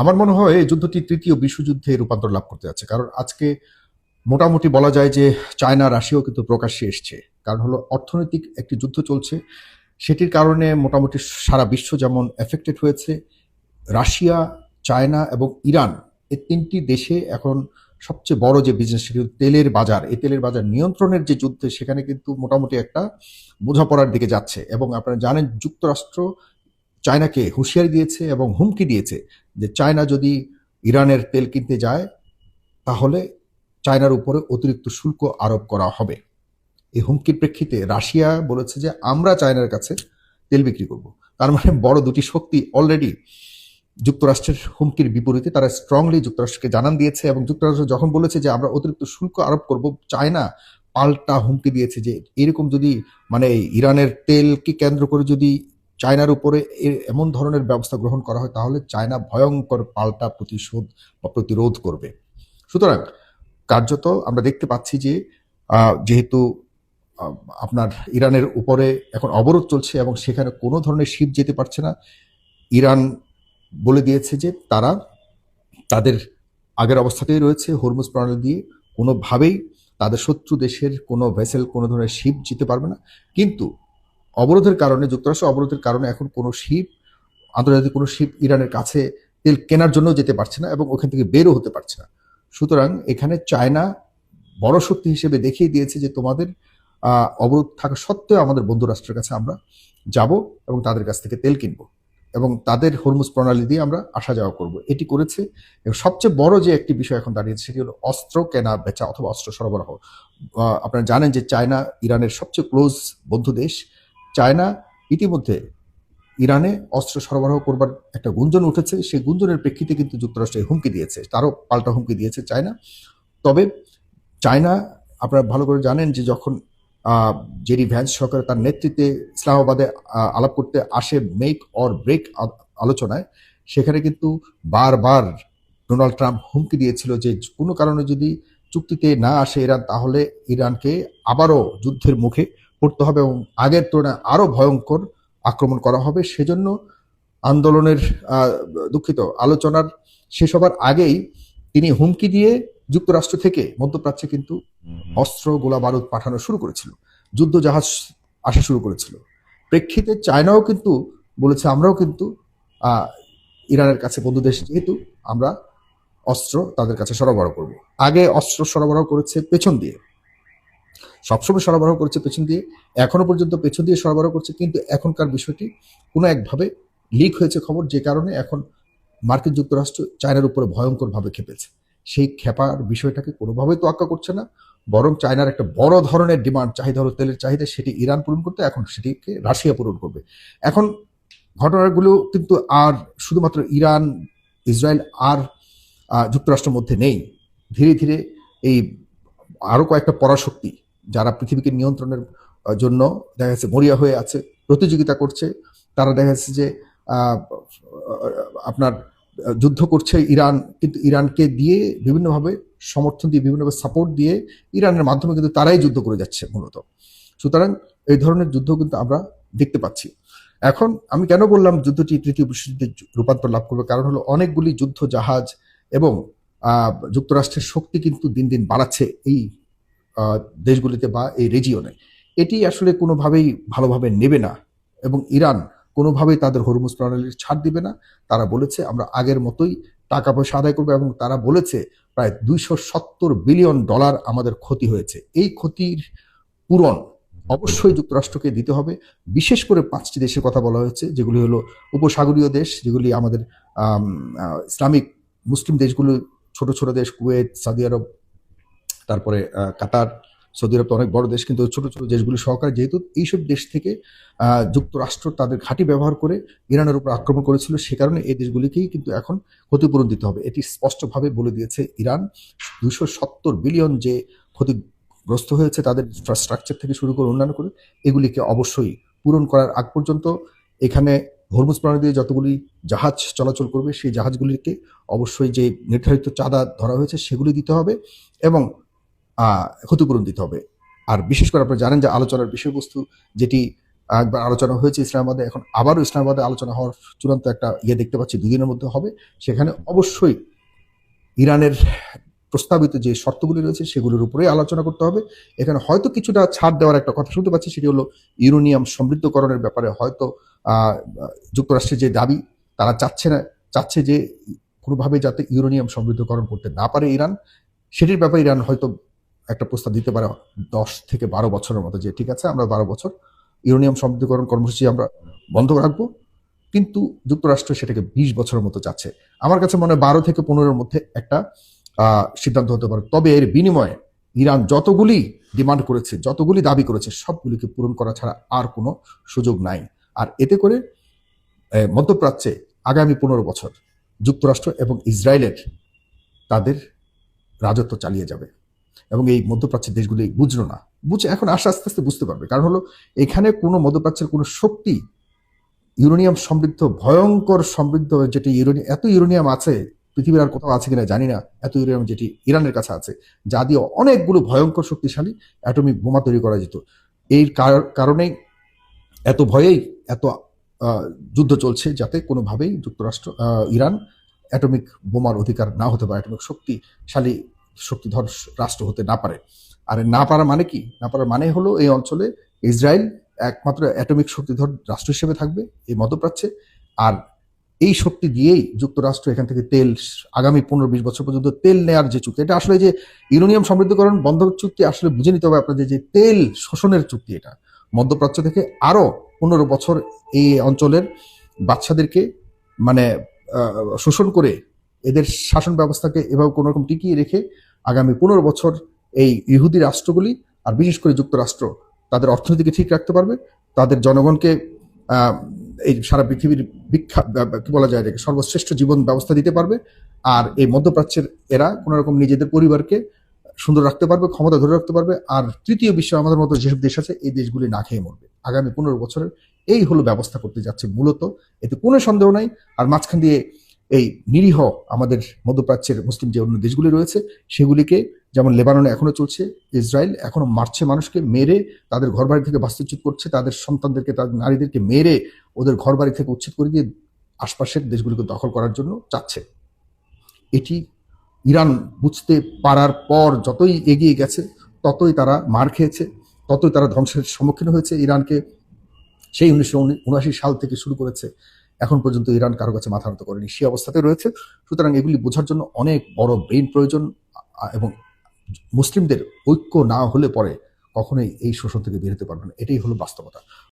আমার মনে হয় এই যুদ্ধটি তৃতীয় বিশ্বযুদ্ধে রূপান্তর লাভ করতে যাচ্ছে, কারণ আজকে মোটামুটি বলা যায় যে চায়না রাশিয়াও কিন্তু প্রকাশ্যে এসছে। কারণ হলো অর্থনৈতিক একটি যুদ্ধ চলছে, সেটির কারণে মোটামুটি সারা বিশ্ব যেমন এফেক্টেড হয়েছে, রাশিয়া, চায়না এবং ইরান এই তিনটি দেশে এখন সবচেয়ে বড় যে বিজনেস, সেটি তেলের বাজার। এই তেলের বাজার নিয়ন্ত্রণের যে যুদ্ধ, সেখানে কিন্তু মোটামুটি একটা বোঝাপড়ার দিকে যাচ্ছে। এবং আপনারা জানেন যুক্তরাষ্ট্র চায়নাকে হুঁশিয়ারি দিয়েছে এবং হুমকি দিয়েছে যে চায়না যদি ইরানের তেল কিনতে যায় তাহলে চায়নার উপরে অতিরিক্ত শুল্ক আরোপ করা হবে। এই হুমকির প্রেক্ষিতে রাশিয়া বলেছে যে আমরা চায়নার কাছে তেল বিক্রি করব। তার মানে বড় দুটি শক্তি অলরেডি যুক্তরাষ্ট্রের হুমকির বিপরীতে তারা স্ট্রংলি যুক্তরাষ্ট্রকে জানান দিয়েছে, এবং যুক্তরাষ্ট্র যখন বলেছে যে আমরা অতিরিক্ত শুল্ক আরোপ করব, চায়না পাল্টা হুমকি দিয়েছে যে এরকম যদি মানে ইরানের তেলকে কেন্দ্র করে যদি চায়নার উপরে এমন ধরনের ব্যবস্থা গ্রহণ করা হয় তাহলে চায়না ভয়ঙ্কর পাল্টা প্রতিশোধ বা প্রতিরোধ করবে। সুতরাং কার্যত আমরা দেখতে পাচ্ছি যে যেহেতু আপনার ইরানের উপরে এখন অবরোধ চলছে এবং সেখানে কোনো ধরনের শিপ যেতে পারছে না, ইরান বলে দিয়েছে যে তারা তাদের আগের অবস্থাতেই রয়েছে, হরমুজ প্রণালী দিয়ে কোনোভাবেই তাদের শত্রু দেশের কোনো ভেসেল, কোনো ধরনের শিপ যেতে পারবে না। কিন্তু অবরোধের কারণে, যুক্তরাষ্ট্র অবরোধের কারণে এখন কোনো শিপ, আন্তর্জাতিক কোনো শিপ ইরানের কাছে তেল কেনার জন্য যেতে পারছে না এবং ওখান থেকে বেরও হতে পারছে না। সুতরাং এখানে চায়না বড় শক্তি হিসেবে দেখিয়ে দিয়েছে যে তোমাদের অবরোধ থাকা সত্ত্বেও আমাদের বন্ধু রাষ্ট্রের কাছে আমরা যাব এবং তাদের কাছ থেকে তেল কিনবো এবং তাদের হরমুজ প্রণালী দিয়ে আমরা আসা যাওয়া করব। এটি করেছে। এবং সবচেয়ে বড় যে একটি বিষয় এখন দাঁড়িয়েছে সেটি হলো অস্ত্র কেনা বেচা অথবা অস্ত্র সরবরাহ। আপনারা জানেন যে চায়না ইরানের সবচেয়ে ক্লোজ বন্ধু দেশ। চায়না ইতিমধ্যে ইরানে অস্ত্র সরবরাহ করবার একটা গুঞ্জন উঠেছে, সেই গুঞ্জনের প্রেক্ষিতে কিন্তু যুক্তরাষ্ট্র হুমকি দিয়েছে, তারও পাল্টা হুমকি দিয়েছে চায়না। তবে চায়না, আপনারা ভালো করে জানেন যে যখন জেডি ভ্যান্স সরকার তার নেতৃত্বে ইসলামাবাদে আলাপ করতে আসে মেক অর ব্রেক আলোচনায়, সেখানে কিন্তু বারবার ডোনাল্ড ট্রাম্প হুমকি দিয়েছিল যে কোনো কারণে যদি চুক্তিতে না আসে ইরান, তাহলে ইরানকে আবারও যুদ্ধের মুখে পড়তে হবে এবং আগের তুলনায় আরও ভয়ঙ্কর আক্রমণ করা হবে। সেজন্য আন্দোলনের দুঃখিত আলোচনার শেষ হবার আগেই তিনি হুমকি দিয়ে যুক্তরাষ্ট্র থেকে মধ্যপ্রাচ্যে কিন্তু অস্ত্র, গোলা বারুদ পাঠানো শুরু করেছিল, যুদ্ধ জাহাজ আসা শুরু করেছিল। প্রেক্ষিতে চায়নাও কিন্তু বলেছে আমরাও কিন্তু ইরানের কাছে বন্ধু দেশ যেহেতু আমরা অস্ত্র তাদের কাছে সরবরাহ করব। আগে অস্ত্র সরবরাহ করেছে পেছন দিয়ে, সবসময় সরবরাহ করেছে পেছন দিয়ে, এখনো পর্যন্ত পেছন দিয়ে সরবরাহ করছে, কিন্তু এখনকার বিষয়টি কোনো একভাবে লিক হয়েছে খবর, যে কারণে এখন মার্কিন যুক্তরাষ্ট্র চায়নার উপরে ভয়ঙ্করভাবে খেপেছে। সেই খেপার বিষয়টাকে কোনোভাবেই তোয়াক্কা করছে না, বরং চায়নার একটা বড় ধরনের ডিমান্ড, চাহিদা হলো তেলের চাহিদা, সেটি ইরান পূরণ করতে, এখন সেটিকে রাশিয়া পূরণ করবে। এখন ঘটনাগুলো কিন্তু আর শুধুমাত্র ইরান, ইসরায়েল আর যুক্তরাষ্ট্রের মধ্যে নেই। ধীরে ধীরে এই আরও কয়েকটা পরাশক্তি যারা পৃথিবীকে নিয়ন্ত্রণের জন্য দেখা যাচ্ছে মরিয়া হয়ে আছে, প্রতিযোগিতা করছে, তারা দেখা যাচ্ছে যে আপনার যুদ্ধ করছে ইরান, কিন্তু ইরানকে দিয়ে বিভিন্নভাবে সমর্থন দিয়ে, বিভিন্নভাবে সাপোর্ট দিয়ে ইরানের মাধ্যমে কিন্তু তারাই যুদ্ধ করে যাচ্ছে মূলত। সুতরাং এই ধরনের যুদ্ধ কিন্তু আমরা দেখতে পাচ্ছি। এখন আমি কেন বললাম যুদ্ধটি তৃতীয় বিশ্বযুদ্ধে রূপান্তর লাভ করবে, কারণ হলো অনেকগুলি যুদ্ধ জাহাজ এবং যুক্তরাষ্ট্রের শক্তি কিন্তু দিন দিন বাড়াচ্ছে এই দেশগুলিতে বা এই রিজিয়নে। এটি আসলে কোনোভাবেই ভালোভাবে নেবে না এবং ইরান কোনোভাবেই তাদের হরমুজ প্রণালীর ছাড় দিবে না। তারা বলেছে আমরা আগের মতোই টাকা পয়সা আদায় করবো এবং তারা বলেছে প্রায় $270 বিলিয়ন আমাদের ক্ষতি হয়েছে। এই ক্ষতির পূরণ অবশ্যই যুক্তরাষ্ট্রকে দিতে হবে। বিশেষ করে 5টি দেশের কথা বলা হয়েছে, যেগুলি হলো উপসাগরীয় দেশ, যেগুলি আমাদের ইসলামিক মুসলিম দেশগুলো, ছোট ছোট দেশ, কুয়েত, সৌদি আরব, তারপরে কাতার। সৌদি আরব তো অনেক বড় দেশ, কিন্তু ছোট ছোট দেশগুলি সহকারে, যেহেতু এইসব দেশ থেকে যুক্তরাষ্ট্র তাদের ঘাঁটি ব্যবহার করে ইরানের উপর আক্রমণ করেছিল, সে কারণে এই দেশগুলিকেই কিন্তু এখন ক্ষতিপূরণ দিতে হবে। এটি স্পষ্টভাবে বলে দিয়েছে ইরান। 270 বিলিয়ন যে ক্ষতিগ্রস্ত হয়েছে তাদের ইনফ্রাস্ট্রাকচার থেকে শুরু করে অন্যান্য করে, এগুলিকে অবশ্যই পূরণ করার আগ পর্যন্ত এখানে হরমুজ প্রণালী দিয়ে যতগুলি জাহাজ চলাচল করবে সেই জাহাজগুলিকে অবশ্যই যে নির্ধারিত চাঁদা ধরা হয়েছে সেগুলি দিতে হবে এবং ক্ষতিপূরণ দিতে হবে। আর বিশেষ করে আপনারা জানেন যে আলোচনার বিষয়বস্তু যেটি একবার আলোচনা হয়েছে ইসলামাবাদে, এখন আবারও ইসলামাবাদে আলোচনা হওয়ার চূড়ান্ত একটা দেখতে পাচ্ছি 2 দিনের মধ্যে হবে। সেখানে অবশ্যই ইরানের প্রস্তাবিত যে শর্তগুলি রয়েছে সেগুলোর উপরেই আলোচনা করতে হবে। এখানে হয়তো কিছুটা ছাড় দেওয়ার একটা কথা শুনতে পাচ্ছি, সেটি হলো ইউরেনিয়াম সমৃদ্ধকরণের ব্যাপারে হয়তো যুক্তরাষ্ট্রের যে দাবি, তারা চাচ্ছে যে কোনোভাবে যাতে ইউরেনিয়াম সমৃদ্ধকরণ করতে না পারে ইরান, সেটির ব্যাপারে ইরান হয়তো একটা প্রস্তাব দিতে পারে 10 থেকে 12 বছরের মতো, যে ঠিক আছে আমরা 12 বছর ইউরেনিয়াম সমৃদ্ধকরণ কর্মসূচি আমরা বন্ধ রাখবো, কিন্তু যুক্তরাষ্ট্র সেটাকে 20 বছরের মতো চাচ্ছে। আমার কাছে মনে হয় 12 থেকে 15-এর মধ্যে একটা সিদ্ধান্ত হতে পারে। তবে এর বিনিময়ে ইরান যতগুলি ডিমান্ড করেছে, যতগুলি দাবি করেছে, সবগুলিকে পূরণ করা ছাড়া আর কোনো সুযোগ নাই। আর এতে করে মধ্যপ্রাচ্যে আগামী 15 বছর যুক্তরাষ্ট্র এবং ইসরায়েলের তাদের রাজত্ব চালিয়ে যাবে। এবং এই মধ্যপ্রাচ্যের দেশগুলি বুঝলো না, এখন আস্তে আস্তে বুঝতে পারবে। কারণ হলো এখানে কোনো মধ্যপ্রাচ্যের কোনো শক্তি ইউরেনিয়াম সমৃদ্ধ, ভয়ঙ্কর সমৃদ্ধ, যেটি এত ইউরেনিয়াম আছে পৃথিবীর আর কোথাও আছে কিনা জানি না, এত ইউরেনিয়াম যেটি ইরানের কাছে আছে, যা দিয়ে অনেকগুলো ভয়ঙ্কর শক্তিশালী অ্যাটমিক বোমা তৈরি করা যেত। এই কারণেই এত ভয়েই এত যুদ্ধ চলছে, যাতে কোনোভাবেই ইরান অ্যাটমিক বোমার অধিকার না হতে পারে, অ্যাটমিক শক্তিধর রাষ্ট্র হতে না পারে। আর না পারা মানে কি? না পারার মানে হলো এই অঞ্চলে ইসরায়েল একমাত্র অ্যাটমিক শক্তিধর রাষ্ট্র হিসেবে থাকবে এই মধ্যপ্রাচ্যে। আর এই শক্তি দিয়েই যুক্তরাষ্ট্র এখান থেকে তেল, আগামী 15-20 বছর পর্যন্ত তেল নেয়ার যে চুক্তি, এটা আসলে যে ইউরেনিয়াম সমৃদ্ধকরণ বন্ধ চুক্তি, আসলে বুঝে নিতে হবে আপনাদের যে তেল শোষণের চুক্তি। এটা মধ্যপ্রাচ্য থেকে আরো 15 বছর এই অঞ্চলের বাচ্চাদেরকে মানে শোষণ করে এদের শাসন ব্যবস্থাকে এভাবে কোনো রকম টিকিয়ে রেখে আগামী 15 বছর এই ইহুদি রাষ্ট্রগুলি, আর বিশেষ করে যুক্তরাষ্ট্র, তাদের অর্থনীতিকে ঠিক রাখতে পারবে, তাদের জনগণকে এই সারা পৃথিবীর কি বলা যায়, সর্বশ্রেষ্ঠ জীবন ব্যবস্থা দিতে পারবে। আর এই মধ্যপ্রাচ্যের এরা কোন রকম নিজেদের পরিবারকে সুন্দর রাখতে পারবে, ক্ষমতা ধরে রাখতে পারবে। আর তৃতীয় বিশ্ব আমাদের মতো যেসব দেশ আছে, এই দেশগুলি না খেয়ে মরবে আগামী 15 বছরের। এই হলো ব্যবস্থা করতে যাচ্ছে মূলত, এতে কোনো সন্দেহ নাই। আর মাঝখান দিয়ে এই নিরীহ আমাদের মধ্যপ্রাচ্যের মুসলিম যে অন্য দেশগুলি রয়েছে, সেগুলিকে, যেমন লেবাননে এখনো চলছে, ইসরায়েল এখনো মারছে মানুষকে, মেরে তাদের ঘর বাড়ি থেকে বাস্তুচ্যুত করছে, তাদের সন্তানদেরকে, তাদের নারীদেরকে মেরে ওদের ঘর বাড়ি থেকে উচ্ছেদ করে দিয়ে আশপাশের দেশগুলিকে দখল করার জন্য চাচ্ছে। এটি ইরান বুঝতে পারার পর যতই এগিয়ে গেছে, ততই তারা মার খেয়েছে, ততই তারা ধ্বংসের সম্মুখীন হয়েছে। ইরানকে সেই 1979 সাল থেকে শুরু করেছে, এখন পর্যন্ত ইরান কারো কাছে মাথা নত করেনি, সেই অবস্থাতে রয়েছে। সুতরাং এগুলি বোঝার জন্য অনেক বড় ব্রেইন প্রয়োজন, এবং মুসলিমদের ঐক্য না হলে পরে কখনোই এই শোষণ থেকে বের হতে পারবে না। এটাই হলো বাস্তবতা।